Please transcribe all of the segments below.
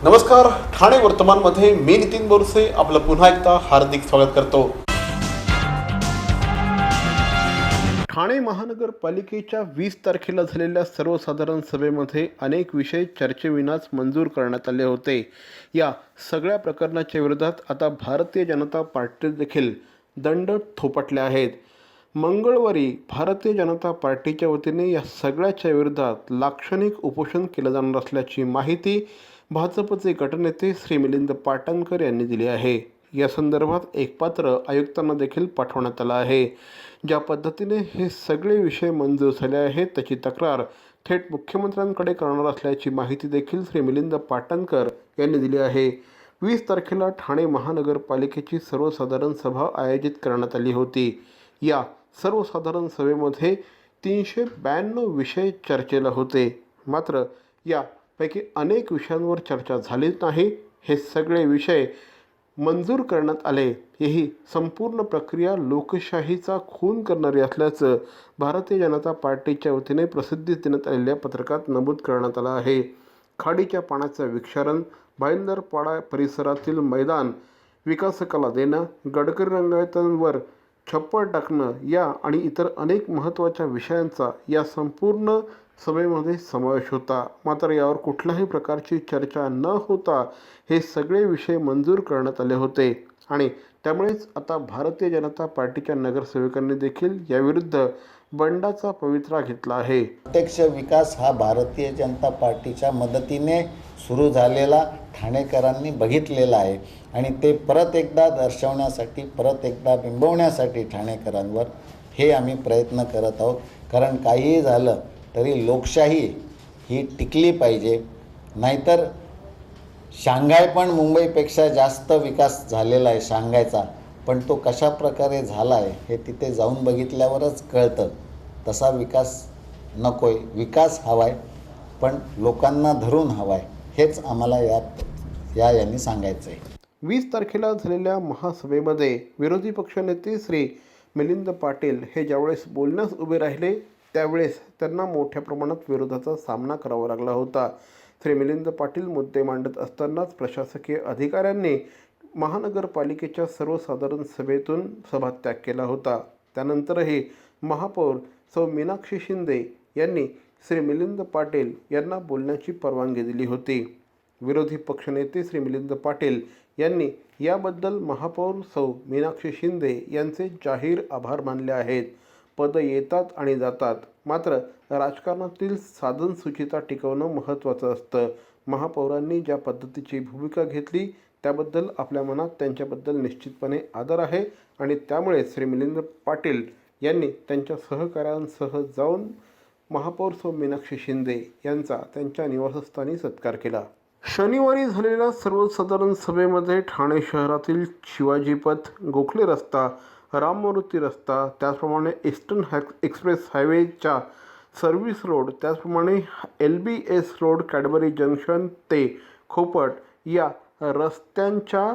नमस्कार, ठाणे वर्तमानमध्ये मी नितीन बोरसे आपलं पुन्हा एकदा हार्दिक स्वागत करतो। ठाणे महानगरपालिकेच्या 20 तारखेला झालेल्या सर्वसाधारण सभेमध्ये अनेक विषय चर्चेविनाच मंजूर करण्यात आले होते। या सगळ्या प्रकरणाच्या विरोधात आता भारतीय जनता पार्टी देखील दंड थोपटले आहेत। मंगळवारी भारतीय जनता पार्टीच्या वतीने या सगळ्याच्या विरोधात लाक्षणिक उपोषण केलं जाणार असल्याची माहिती भाजपचे गटनेते श्री मिलिंद पाटणकर यांनी दिली आहे। या संदर्भात एक पत्र आयुक्तांना देखील पाठवण्यात आलं आहे। ज्या पद्धतीने हे सगळे विषय मंजूर झाले आहेत त्याची तक्रार थेट मुख्यमंत्र्यांकडे करणार असल्याची माहिती देखील श्री मिलिंद पाटणकर यांनी दिली आहे। 20 तारखेला ठाणे महानगरपालिकेची सर्वसाधारण सभा आयोजित करण्यात आली होती। या सर्वसाधारण सभेमध्ये 392 विषय चर्चेला होते, मात्र यापैकी अनेक विषयांवर चर्चा झालीच नाही। हे सगळे विषय मंजूर करण्यात आले, ही संपूर्ण प्रक्रिया लोकशाहीचा खून करणारी असल्याचं भारतीय जनता पार्टीच्या वतीने प्रसिद्धीस देण्यात आलेल्या पत्रकात नमूद करण्यात आलं आहे। खाडीच्या पाण्याचं विक्षारण, भाईंदरपाडा परिसरातील मैदान विकासकाला देणं, गडकरी रंगायतांवर छप्पर टाकणं या आणि इतर अनेक महत्त्वाच्या विषयांचा या संपूर्ण सभेमध्ये समावेश होता। मात्र यावर कुठल्याही प्रकारची चर्चा न होता हे सगळे विषय मंजूर करण्यात आले होते आणि त्यामुळेच आता भारतीय जनता पार्टीच्या नगरसेवकांनी देखील याविरुद्ध बंडाचा पवित्रा घेतला आहे। प्रत्यक्ष विकास हा भारतीय जनता पार्टीच्या मदतीने सुरू झालेला ठाणेकरांनी बघितलेला आहे आणि ते परत एकदा दर्शवण्यासाठी, परत एकदा बिंबवण्यासाठी ठाणेकरांवर हे आम्ही प्रयत्न करत आहोत। कारण काहीही झालं तरी लोकशाही ही टिकली पाहिजे, नाहीतर शांघाय पण मुंबईपेक्षा जास्त विकास झालेला आहे शांघायचा, पण तो कशा प्रकारे झाला आहे हे तिथे जाऊन बघितल्यावरच कळतं। तसा विकास नको आहे, विकास हवा आहे पण लोकांना धरून हवा आहे, हेच आम्हाला यांनी सांगायचं आहे। 20 तारखेला झालेल्या महासभेमध्ये विरोधी पक्षनेते श्री मिलिंद पाटील हे ज्यावेळेस बोलण्यास उभे राहिले त्यावेळेस त्यांना मोठ्या प्रमाणात विरोधाचा सामना करावा लागला होता। श्री मिलिंद पाटील मुद्दे मांडत असतानाच प्रशासकीय अधिकाऱ्यांनी महानगरपालिकेच्या सर्वसाधारण सभेतून सभात्याग केला होता। त्यानंतरही महापौर सौ मीनाक्षी शिंदे यांनी श्री मिलिंद पाटील यांना बोलण्याची परवानगी दिली होती। विरोधी पक्षनेते श्री मिलिंद पाटील यांनी याबद्दल महापौर सौ मीनाक्षी शिंदे यांचे जाहीर आभार मानले आहेत। पद येतात आणि जातात, मात्र राजकारणातील साधनसूचिता टिकवणं महत्त्वाचं असतं। महापौरांनी ज्या पद्धतीची भूमिका घेतली त्याबद्दल आपल्या मनात त्यांच्याबद्दल निश्चितपणे आदर आहे आणि त्यामुळे श्री मिलिंद पाटील यांनी त्यांच्या सहकाऱ्यांसह जाऊन महापौर सौ मीनाक्षी शिंदे यांचा त्यांच्या निवासस्थानी सत्कार केला। शनिवारी झालेल्या सर्वसाधारण सभेमध्ये ठाणे शहरातील शिवाजी पथ, गोखले रस्ता, राममारुती रस्ता, त्याचप्रमाणे ईस्टर्न एक्सप्रेस हायवेच्या सर्व्हिस रोड, त्याचप्रमाणे LBS रोड, कॅडबरी जंक्शन ते खोपट या रस्त्यांच्या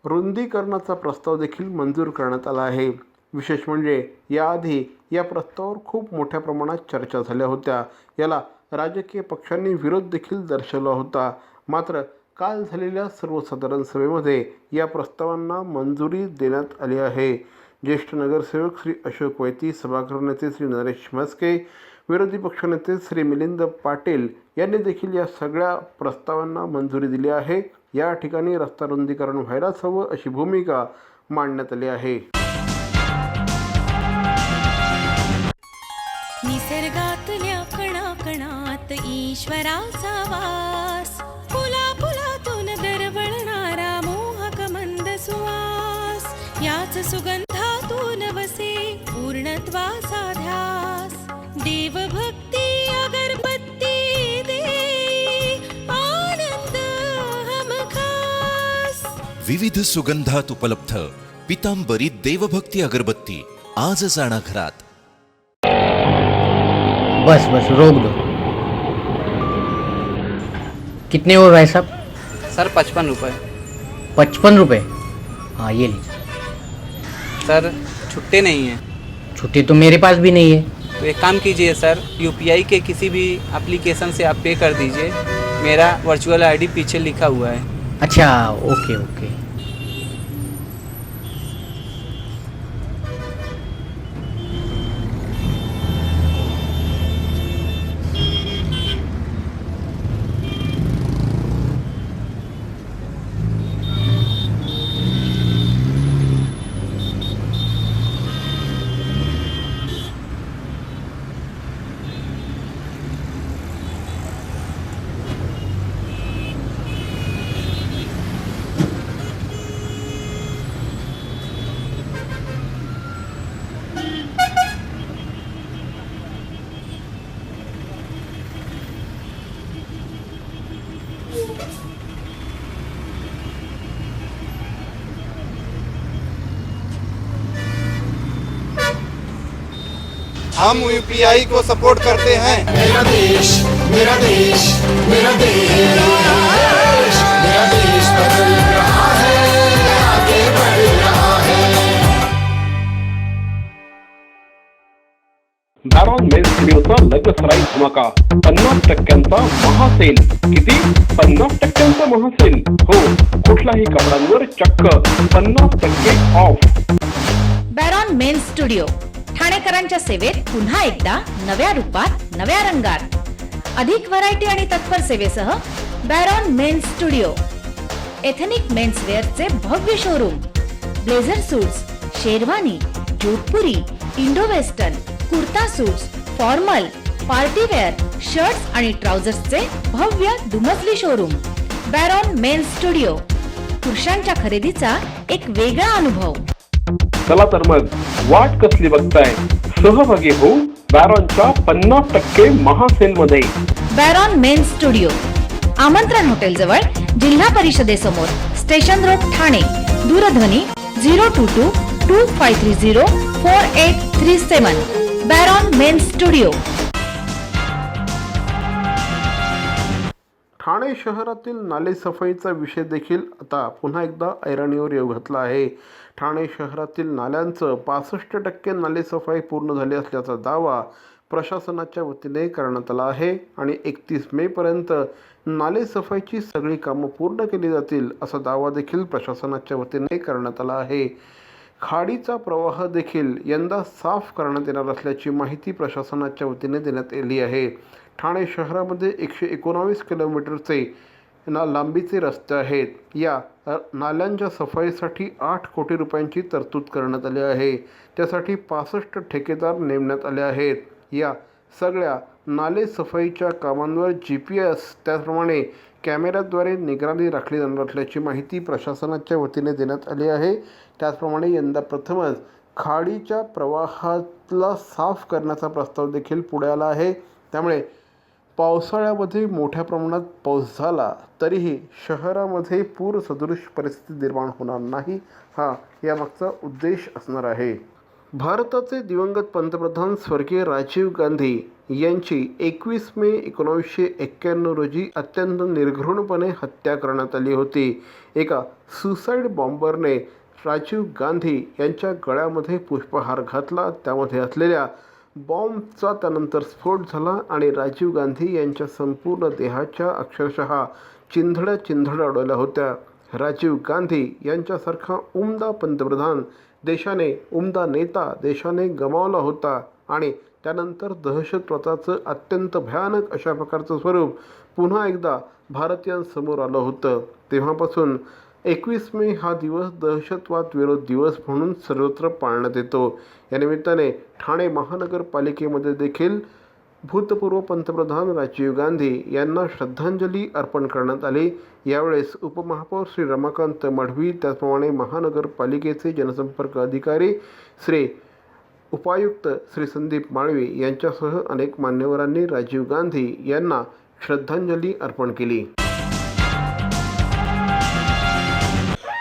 रुंदीकरणाचा प्रस्ताव देखील मंजूर करण्यात आला आहे। विशेष म्हणजे याआधी या प्रस्तावावर खूप मोठ्या प्रमाणात चर्चा झाल्या होत्या। याला राजकीय पक्षांनी विरोध देखील दर्शवला होता, मात्र काल झालेल्या सर्वसाधारण सभेमध्ये या प्रस्तावांना मंजुरी देण्यात आली आहे। ज्येष्ठ नगरसेवक श्री अशोक वैती, सभागृह नेते श्री नरेश म्हस्के, विरोधी पक्षनेते श्री मिलिंद पाटील यांनी देखील या सगळ्या प्रस्तावांना मंजुरी दिली आहे। या ठिकाणी रस्ता रुंदीकरण व्हायलाच हवं अशी भूमिका मांडण्यात आली आहे। निसर्गातल्या कणाकणात ईश्वराचा वास, फुलाफुलातून दरवळणारा मोहक मंद सुवास, याच सुगंधातून वसे पूर्णत्वाचा ध्यास। देवभक्ती अगरबत्ती दे आनंद हमखास। विविध सुगंधात उपलब्ध पितांबरी देवभक्ती अगरबत्ती आजच आणा घरात। बस रोक दो। कितने हो भाई साहब? सर 55 रुपये। 55 रुपये? हाँ ये लीजिए। सर छुट्टे नहीं हैं। छुट्टी तो मेरे पास भी नहीं है। तो एक काम कीजिए सर, UPI के किसी भी एप्लीकेशन से आप पे कर दीजिए, मेरा वर्चुअल आईडी पीछे लिखा हुआ है। अच्छा, ओके ओके। हम यूपीआई को सपोर्ट करते हैं। मेरा देश मेरा देश मेरा देश मेरा देश बदल रहा है, आगे बढ़ रहा है। बॅरॉन मेन्स स्टुडिओचा लग्नसराई धमाका, 50% महासेल. किती? 50% महासेल. हो, कुठल्याही कपड्यांवर चक्क 50% ऑफ. बॅरॉन मेन्स स्टुडिओ ठाणेकरांच्या सेवेत पुन्हा एकदा नव्या रूपात नव्या रंगात अधिक व्हरायटी आणि तत्पर सेवेसह Baron men's studio. Ethnic men's वेअरचे भव्य showroom, blazer suits, sherwani, Jodhpuri, Indo western, kurta suits, formal, partywear, shirts आणि ट्राउझर्सचे भव्य दुमजली शोरूम. बॅरॉन मेन्स स्टुडिओ, पुरुषांच्या खरेदीचा एक वेगळा अनुभव. चला तर मग वाट कसली बघताय, सहभागी हो बॅरॉनच्या 50% महासेल मध्ये. बॅरॉन मेन्स स्टुडिओ, आमंत्रण हॉटेल जवळ, जिल्हा परिषदेसमोर, स्टेशन रोड, ठाणे. दूरध्वनी 02225304837. बॅरॉन मेन्स स्टुडिओ. ठाणे शहरातील नालेसफाईचा विषय देखील आता पुन्हा एकदा ऐरणीवर येऊ घातला आहे. ठाणे शहरातील नाल्यांचं 65% नालेसफाई पूर्ण झाली असल्याचा दावा प्रशासनाच्या वतीने करण्यात आला आहे आणि 31 मेपर्यंत नालेसफाईची सगळी कामं पूर्ण केली जातील असा दावा देखील प्रशासनाच्या वतीने करण्यात आला आहे. खाडीचा प्रवाह देखील यंदा साफ करण्यात येणार असल्याची माहिती प्रशासनाच्या वतीने देण्यात आली आहे. ठाणे शहरामध्ये 119 किलोमीटरचे लांबीचे रस्ते आहेत. या नाल्यांच्या सफाईसाठी 8 कोटी रुपयांची तरतूद करण्यात आली आहे. त्यासाठी 65 ठेकेदार नेमण्यात आले आहेत. या सगळ्या नाले सफाईच्या कामांवर GPS त्याचप्रमाणे कॅमेऱ्याद्वारे निगराणी राखली जाणार असल्याची माहिती प्रशासनाच्या वतीने देण्यात आली आहे. त्याचप्रमाणे यंदा प्रथमच खाडीच्या प्रवाहातला साफ करण्याचा प्रस्ताव देखील पुढे आला आहे. त्यामुळे पावसाळ्यामध्ये मोठ्या प्रमाणात पाऊस झाला तरीही शहरामध्ये पूर सदृश परिस्थिती निर्माण होणार नाही, हा यामागचा उद्देश असणार आहे. भारताचे दिवंगत पंतप्रधान स्वर्गीय राजीव गांधी यांची 21 मे 1991 रोजी अत्यंत निर्घृणपणे हत्या करण्यात आली होती. एका सुसाईड बॉम्बरने राजीव गांधी यांच्या गळ्यामध्ये पुष्पहार घातला. त्यामध्ये असलेल्या बॉम्बचा त्यानंतर स्फोट झाला आणि राजीव गांधी यांच्या संपूर्ण देहाच्या अक्षरशः चिंधड्या उडवल्या होत्या. राजीव गांधी यांच्यासारखा उमदा पंतप्रधान उमदा नेता देशाने गमावला होता आणि त्यानंतर दहशतवादाचं अत्यंत भयानक अशा प्रकारचं स्वरूप पुन्हा एकदा भारतीयांसमोर आलं होतं. तेव्हापासून 21 मे हा दिवस दहशतवाद विरोध दिवस म्हणून सर्वत्र पाळण्यात येतो. या निमित्ताने ठाणे महानगरपालिकेमध्ये देखील भूतपूर्व पंतप्रधान राजीव गांधी यांना श्रद्धांजली अर्पण करण्यात आली. यावेळेस उपमहापौर श्री रमाकांत मढवी, त्याचप्रमाणे महानगरपालिकेचे जनसंपर्क अधिकारी श्री उपायुक्त श्री संदीप माळवी यांच्यासह अनेक मान्यवरांनी राजीव गांधी यांना श्रद्धांजली अर्पण केली.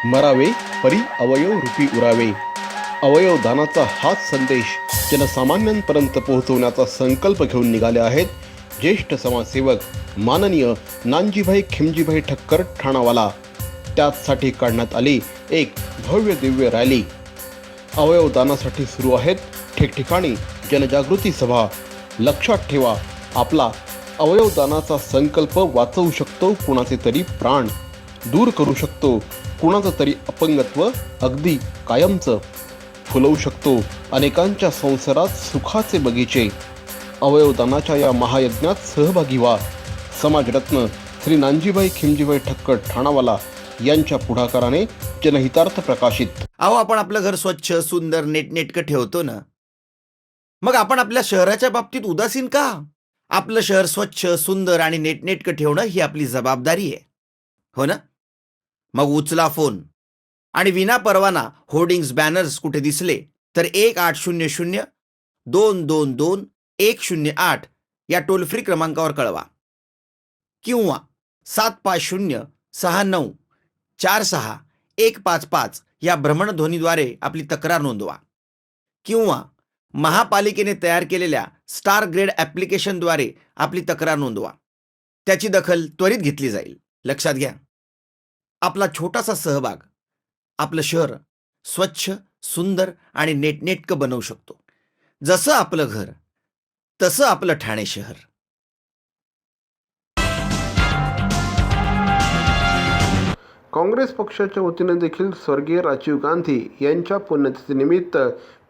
मरावे परी अवयव रूपी उरावे. अवयव दानाचा हाच संदेश जनसामान्यांपर्यंत पोहोचवण्याचा संकल्प घेऊन निघाले आहेत ज्येष्ठ समाजसेवक माननीय नानजीभाई खिमजीभाई ठक्कर ठाणावाला. त्याचसाठी काढण्यात आली एक भव्य दिव्य रॅली. अवयव दानासाठी सुरू आहेत ठिकठिकाणी जनजागृती सभा. लक्षात ठेवा, आपला अवयवदानाचा संकल्प वाचवू शकतो कुणाचे तरी प्राण, दूर करू शकतो कुणाचं तरी अपंगत्व अगदी कायमचं, फुलवू शकतो अनेकांच्या संसारात सुखाचे बगीचे. अवयवदानाच्या या महायज्ञात सहभागी व्हा. समाजरत्न श्री नानजीभाई खिमजीभाई ठक्कर ठाणावाला यांच्या पुढाकाराने जनहितार्थ प्रकाशित. अहो, आपण आपलं घर स्वच्छ, सुंदर, नेटनेटकं ठेवतो ना, मग आपण आपल्या शहराच्या बाबतीत उदासीन का? आपलं शहर स्वच्छ, सुंदर आणि नेटनेटकं ठेवणं ही आपली जबाबदारी आहे, हो ना? मग उचला फोन आणि विना परवाना होर्डिंग्स, बॅनर्स कुठे दिसले तर 1800-222-108 या टोल फ्री क्रमांकावर कळवा किंवा 75069464155 या भ्रमणध्वनीद्वारे आपली तक्रार नोंदवा किंवा महापालिकेने तयार केलेल्या स्टार ग्रेड ॲप्लिकेशनद्वारे आपली तक्रार नोंदवा. त्याची दखल त्वरित घेतली जाईल. लक्षात घ्या, आपला छोटासा सहभाग आपलं शहर स्वच्छ, सुंदर आणि नेटनेटकं बनवू शकतो. जसं आपलं घर तसं आपलं ठाणे शहर. काँग्रेस पक्षाच्या वतीने देखील स्वर्गीय राजीव गांधी यांच्या पुण्यतिथीनिमित्त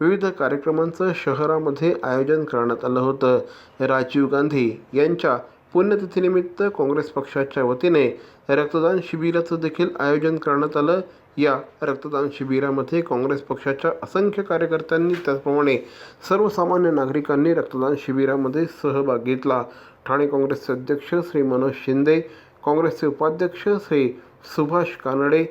विविध कार्यक्रमांचं शहरामध्ये आयोजन करण्यात आलं होतं. राजीव गांधी यांच्या पुण्यतिथीनिमित्त काँग्रेस पक्षाच्या वतीने रक्तदान शिबिराचं देखील आयोजन करण्यात आलं. या रक्तदान शिबिरामध्ये काँग्रेस पक्षाच्या असंख्य कार्यकर्त्यांनी, त्याचप्रमाणे सर्वसामान्य नागरिकांनी रक्तदान शिबिरामध्ये सहभाग घेतला. ठाणे काँग्रेसचे अध्यक्ष श्री मनोज शिंदे, काँग्रेसचे उपाध्यक्ष श्री सुभाष कानडे,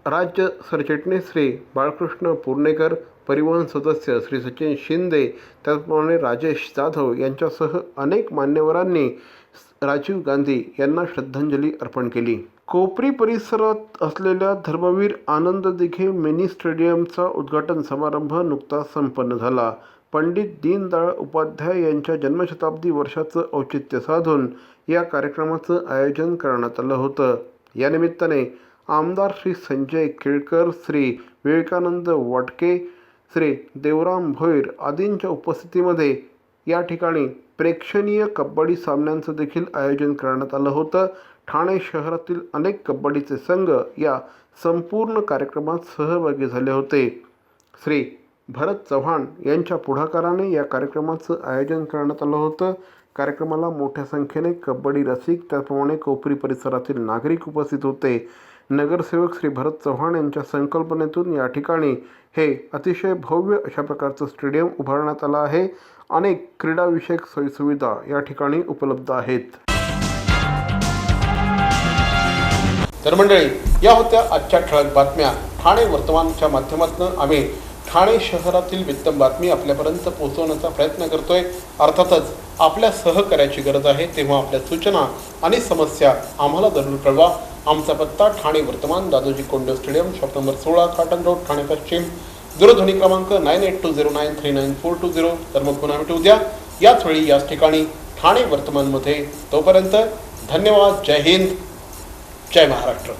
राज्य सरचिटणीस श्री बाळकृष्ण पूर्णेकर, परिवहन सदस्य श्री सचिन शिंदे, त्याचप्रमाणे राजेश जाधव यांच्यासह अनेक मान्यवरांनी राजीव गांधी यांना श्रद्धांजली अर्पण केली. कोपरी परिसरात असलेल्या धर्मवीर आनंद दिघे मिनी स्टेडियमचा उद्घाटन समारंभ नुकताच संपन्न झाला. पंडित दीनदयाळ उपाध्याय यांच्या जन्मशताब्दी वर्षाचं औचित्य साधून या कार्यक्रमाचं आयोजन करण्यात आलं होतं. या निमित्ताने आमदार श्री संजय केळकर, श्री विवेकानंद वाटके, श्री देवराम भोईर आदींच्या उपस्थितीमध्ये या ठिकाणी प्रेक्षणीय कबड्डी सामन्यांचं देखील आयोजन करण्यात आलं होतं. ठाणे शहरातील अनेक कबड्डीचे संघ या संपूर्ण कार्यक्रमात सहभागी झाले होते. श्री भरत चव्हाण यांच्या पुढाकाराने या कार्यक्रमाचं आयोजन करण्यात आलं होतं. कार्यक्रमाला मोठ्या संख्येने कबड्डी रसिक, त्याचप्रमाणे कोपरी परिसरातील नागरिक उपस्थित होते. नगरसेवक श्री भरत चव्हाण यांच्या संकल्पनेतून या ठिकाणी हे अतिशय भव्य अशा प्रकारचं स्टेडियम उभारण्यात आलं आहे. अनेक क्रीडाविषयक सोयीसुविधा या ठिकाणी उपलब्ध आहेत. तर मंडळी, या होत्या आजच्या ठळक बातम्या. ठाणे वर्तमानच्या माध्यमातून आम्ही ठाणे शहरातील वित्तम बातमी आपल्यापर्यंत पोहोचवण्याचा प्रयत्न करतोय. अर्थातच आपल्या सहकार्याची गरज आहे, तेव्हा आपल्या सूचना आणि समस्या आम्हाला जरूर कळवा. आमचा पत्ता ठाणे वर्तमान, Dadoji Konde stadium, shop number 16, cotton road, Thane पश्चिम. दूरध्वनी क्रमांक 9820939420. तर मग पुन्हा भेटू उद्या याच वेळी याच ठिकाणी ठाणे वर्तमानमध्ये. तोपर्यंत धन्यवाद. जय हिंद, जय महाराष्ट्र.